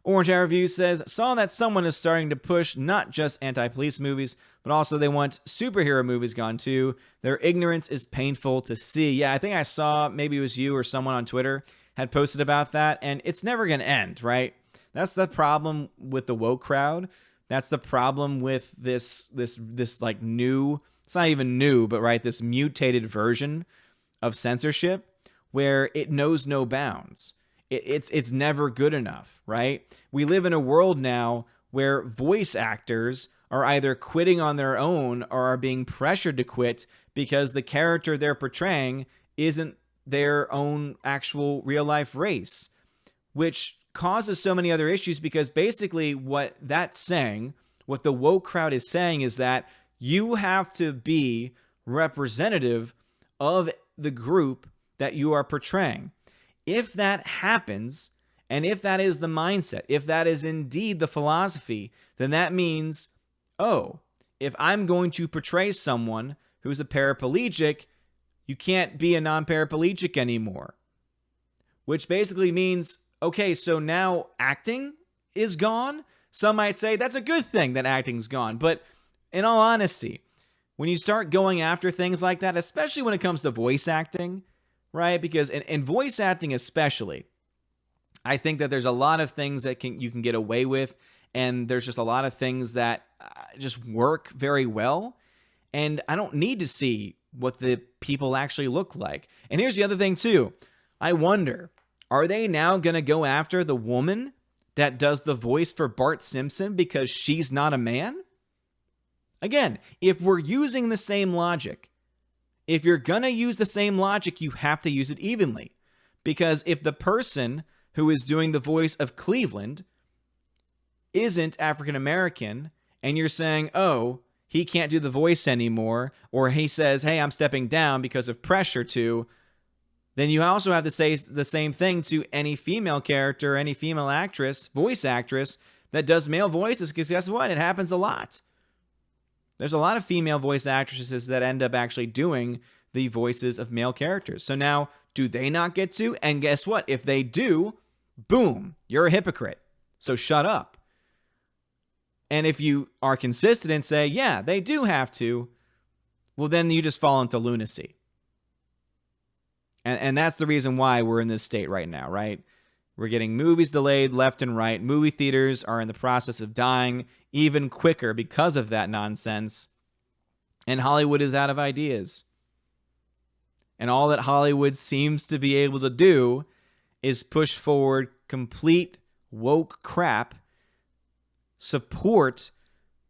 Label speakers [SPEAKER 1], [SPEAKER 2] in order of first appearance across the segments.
[SPEAKER 1] Orange Eye Review says, saw that someone is starting to push not just anti-police movies, but also they want superhero movies gone too. Their ignorance is painful to see. Yeah, I think I saw, maybe it was you or someone on Twitter had posted about that, and it's never going to end, right? That's the problem with the woke crowd. That's the problem with this like new, it's not even new, but right, this mutated version of censorship where it knows no bounds. It's never good enough, right? We live in a world now where voice actors are either quitting on their own or are being pressured to quit because the character they're portraying isn't their own actual real life race, which causes so many other issues because basically what that's saying, what the woke crowd is saying is that you have to be representative of the group that you are portraying. If that happens, and if that is the mindset, if that is indeed the philosophy, then that means, oh, if I'm going to portray someone who's a paraplegic, you can't be a non-paraplegic anymore. Which basically means, okay, so now acting is gone? Some might say that's a good thing that acting's gone. But in all honesty, when you start going after things like that, especially when it comes to voice acting, right? Because in voice acting especially, I think that there's a lot of things that you can get away with, and there's just a lot of things that just work very well, and I don't need to see what the people actually look like. And here's the other thing too. I wonder, are they now going to go after the woman that does the voice for Bart Simpson because she's not a man? Again, if we're using the same logic, if you're going to use the same logic, you have to use it evenly. Because if the person who is doing the voice of Cleveland isn't African American, and you're saying, oh, he can't do the voice anymore, or he says, hey, I'm stepping down because of pressure to, then you also have to say the same thing to any female character, any female actress, voice actress, that does male voices, because guess what? It happens a lot. There's a lot of female voice actresses that end up actually doing the voices of male characters. So now, do they not get to? And guess what? If they do, boom, you're a hypocrite. So shut up. And if you are consistent and say, yeah, they do have to, well, then you just fall into lunacy. And that's the reason why we're in this state right now, right? We're getting movies delayed left and right. Movie theaters are in the process of dying even quicker because of that nonsense. And Hollywood is out of ideas. And all that Hollywood seems to be able to do is push forward complete woke crap, support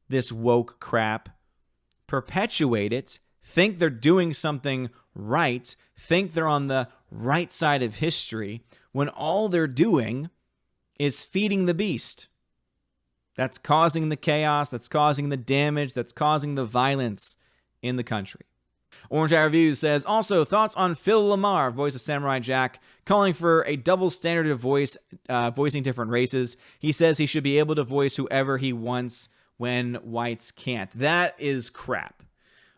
[SPEAKER 1] this woke crap, perpetuate it, think they're doing something right, think they're on the right side of history, when all they're doing is feeding the beast. That's causing the chaos, that's causing the damage, that's causing the violence in the country. Orange Eye Reviews says, also, thoughts on Phil Lamar, voice of Samurai Jack, calling for a double standard of voice, voicing different races. He says he should be able to voice whoever he wants when whites can't. That is crap.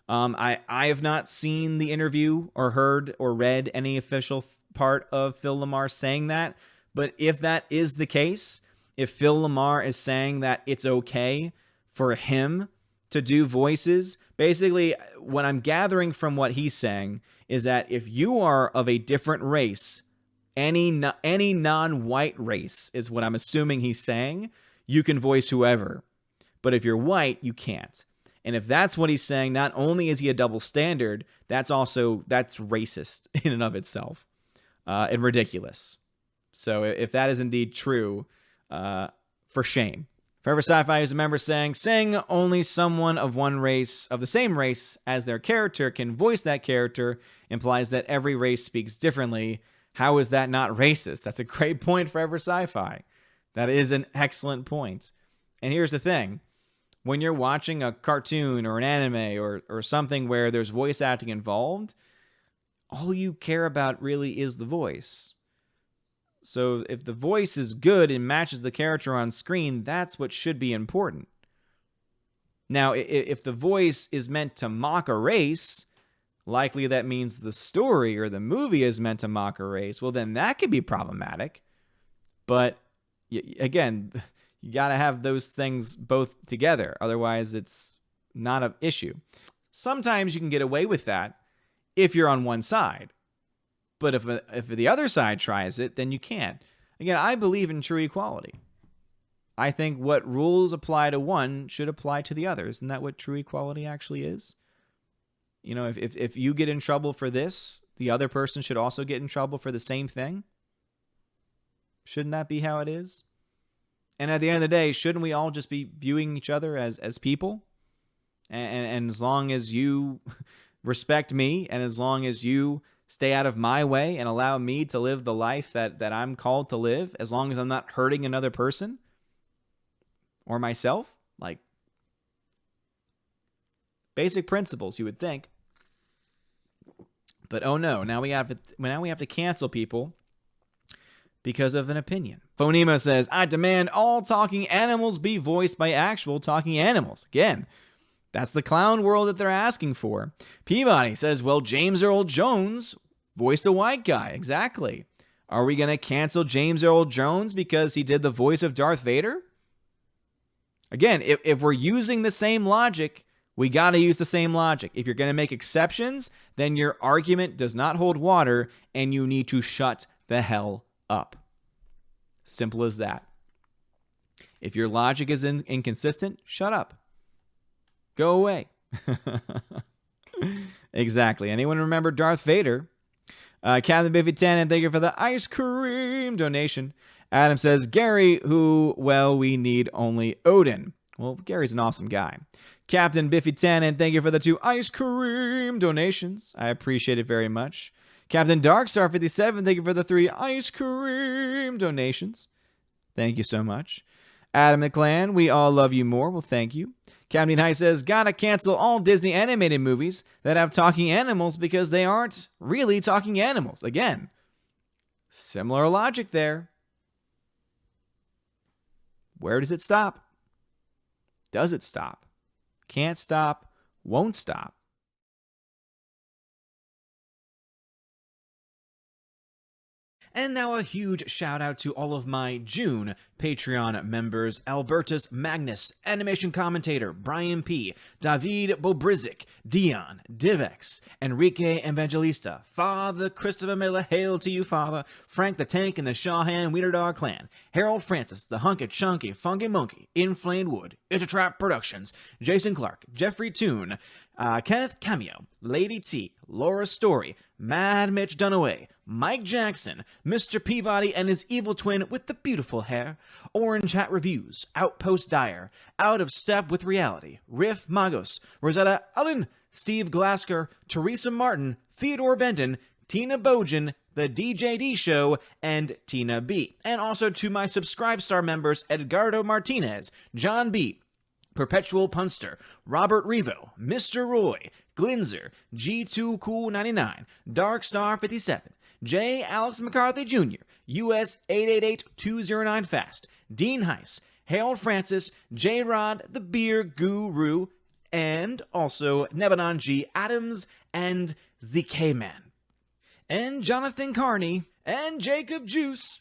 [SPEAKER 1] I have not seen the interview or heard or read any official part of Phil Lamar saying that, but if that is the case, if Phil Lamar is saying that it's okay for him to do voices, basically what I'm gathering from what he's saying is that if you are of a different race, any non-white race is what I'm assuming he's saying, you can voice whoever. But if you're white, you can't. And if that's what he's saying, not only is he a double standard, that's racist in and of itself, and ridiculous. So if that is indeed true, for shame. Forever Sci-Fi is a member saying only someone of one race, of the same race as their character, can voice that character implies that every race speaks differently. How is that not racist? That's a great point, Forever Sci-Fi. That is an excellent point. And here's the thing. When you're watching a cartoon or an anime or something where there's voice acting involved, all you care about really is the voice. So if the voice is good and matches the character on screen, that's what should be important. Now, if the voice is meant to mock a race, likely that means the story or the movie is meant to mock a race, well, then that could be problematic. But again, you got to have those things both together. Otherwise, it's not an issue. Sometimes you can get away with that if you're on one side. But if the other side tries it, then you can't. Again, I believe in true equality. I think what rules apply to one should apply to the other. Isn't that what true equality actually is? You know, if you get in trouble for this, the other person should also get in trouble for the same thing. Shouldn't that be how it is? And at the end of the day, shouldn't we all just be viewing each other as people? And as long as you respect me, and as long as you stay out of my way and allow me to live the life that I'm called to live, as long as I'm not hurting another person or myself, like basic principles, you would think. But oh no, now we have to cancel people because of an opinion. Phonema says, I demand all talking animals be voiced by actual talking animals. Again, that's the clown world that they're asking for. Peabody says, well, James Earl Jones voiced a white guy. Exactly. Are we going to cancel James Earl Jones because he did the voice of Darth Vader? Again, if we're using the same logic, we got to use the same logic. If you're going to make exceptions, then your argument does not hold water and you need to shut the hell up. Simple as that. If your logic is inconsistent, shut up. Go away. Exactly. Anyone remember Darth Vader? Captain Biffy 10, and thank you for the ice cream donation. Adam says, Gary, we need only Odin. Well, Gary's an awesome guy. Captain Biffy 10, and thank you for the 2 ice cream donations. I appreciate it very much. Captain Darkstar 57, thank you for the 3 ice cream donations. Thank you so much. Adam McClan, we all love you more. Well, thank you. Captain High says, gotta cancel all Disney animated movies that have talking animals because they aren't really talking animals. Again, similar logic there. Where does it stop? Does it stop? Can't stop, won't stop. And now a huge shout out to all of my June Patreon members: Albertus Magnus, Animation Commentator, Brian P., David Bobrizik, Dion, Divex, Enrique Evangelista, Father Christopher Miller, hail to you, Father, Frank the Tank and the Shawhan Wiener Dog Clan, Harold Francis, the Hunky Chunky Funky Monkey, Inflamed Wood, Intertrap Productions, Jason Clark, Jeffrey Toon, Kenneth Cameo, Lady T, Laura Story, Mad Mitch Dunaway, Mike Jackson, Mr. Peabody and his evil twin with the beautiful hair, Orange Hat Reviews, Outpost Dyer, Out of Step with Reality, Riff Magos, Rosetta Allen, Steve Glasker, Teresa Martin, Theodore Bendon, Tina Bojan, The DJD Show, and Tina B. And also to my Subscribe-Star members, Edgardo Martinez, John B., Perpetual Punster, Robert Revo, Mr. Roy, Glinzer, G2 Cool 99, Darkstar 57, J. Alex McCarthy Jr., US 888209 Fast, Dean Heiss, Harold Francis, J. Rod, the Beer Guru, and also Nebanon G. Adams and ZK Man, and Jonathan Carney, and Jacob Juice.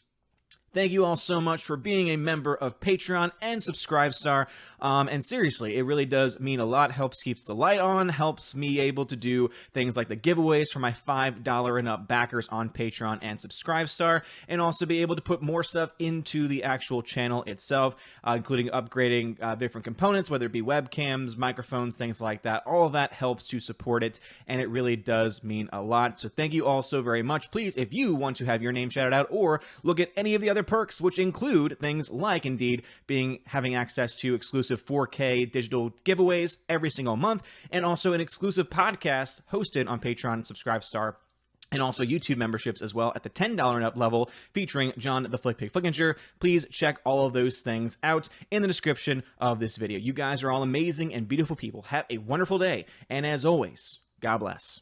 [SPEAKER 1] Thank you all so much for being a member of Patreon and Subscribe-Star. And seriously, it really does mean a lot. Helps keeps the light on, helps me able to do things like the giveaways for my $5 and up backers on Patreon and Subscribe-Star, and also be able to put more stuff into the actual channel itself, including upgrading different components, whether it be webcams, microphones, things like that. All of that helps to support it, and it really does mean a lot. So thank you all so very much. Please, if you want to have your name shouted out or look at any of the other perks, which include things like indeed having access to exclusive 4K digital giveaways every single month, and also an exclusive podcast hosted on Patreon and Subscribe-Star, and also YouTube memberships as well at the $10 and up level, featuring John the Flick Pig Flickinger. Please check all of those things out in the description of this video. You guys are all amazing and beautiful people. Have a wonderful day, and as always, God bless.